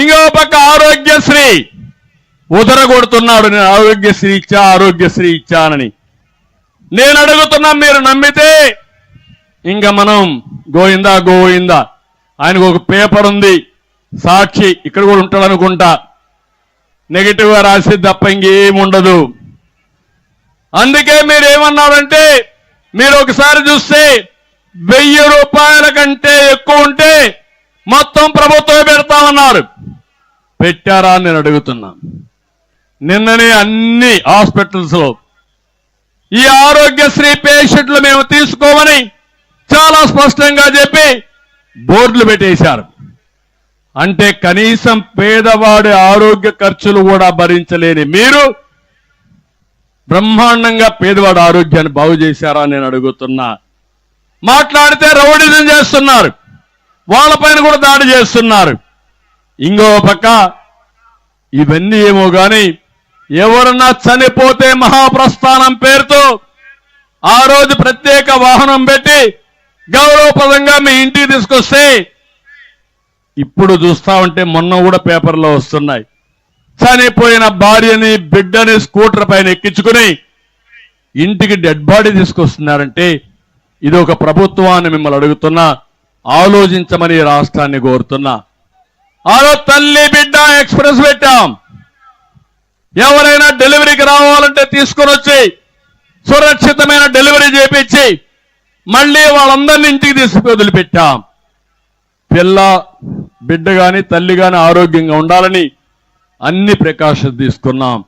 ఇంకో పక్క ఆరోగ్యశ్రీ ఉదరగొడుతున్నాడు. నేను ఆరోగ్యశ్రీ ఇచ్చానని. నేను అడుగుతున్నా, మీరు నమ్మితే ఇంకా మనం గోయిందా. ఆయనకు ఒక పేపర్ ఉంది, సాక్షి, ఇక్కడ కూడా ఉంటాడు అనుకుంటా. నెగిటివ్ గా రాసి తప్ప ఇంకేముండదు. అందుకే మీరు ఏమన్నారంటే, మీరు ఒకసారి చూస్తే 1000 రూపాయల కంటే ఎక్కువ ఉంటే మొత్తం ప్రభుత్వం పెడతామన్నారు. పెట్టారా అని నేను అడుగుతున్నా. నిన్ననే అన్ని హాస్పిటల్స్ లో ఈ ఆరోగ్యశ్రీ పేషెంట్లు మేము తీసుకోమని చాలా స్పష్టంగా చెప్పి బోర్డులు పెట్టేశారు. అంటే కనీసం పేదవాడి ఆరోగ్య ఖర్చులు కూడా భరించలేని మీరు బ్రహ్మాండంగా పేదవాడి ఆరోగ్యాన్ని బాగు చేశారా నేను అడుగుతున్నా. మాట్లాడితే రౌడీజం చేస్తున్నారు, వాళ్ళపైన కూడా దాడి చేస్తున్నారు. ఇంకో పక్క ఇవన్నీ ఏమో గాని ఎవరన్నా చనిపోతే మహాప్రస్థానం పేరుతో ఆ రోజు ప్రత్యేక వాహనం పెట్టి గౌరవప్రదంగా మీ ఇంటికి తీసుకొస్తే ఇప్పుడు చూస్తా ఉంటే మొన్న కూడా పేపర్లో వస్తున్నాయి. చనిపోయిన భార్యని బిడ్డని స్కూటర్ పైన ఎక్కించుకుని ఇంటికి డెడ్ బాడీ తీసుకొస్తున్నారంటే ఇది ఒక ప్రభుత్వాన్ని మిమ్మల్ని అడుగుతున్నా, ఆలోచించమని రాష్ట్రాన్ని కోరుతున్నా. ఆ రోజు తల్లి బిడ్డ ఎక్స్ప్రెస్ పెట్టాం. ఎవరైనా డెలివరీకి రావాలంటే తీసుకొని వచ్చి సురక్షితమైన డెలివరీ చేపించి మళ్ళీ వాళ్ళందరినీ ఇంటికి తీసుకు వదిలిపెట్టాం. పిల్ల బిడ్డ గాని తల్లి గాని ఆరోగ్యంగా ఉండాలని అన్ని ప్రికాషన్స్ తీసుకున్నాం.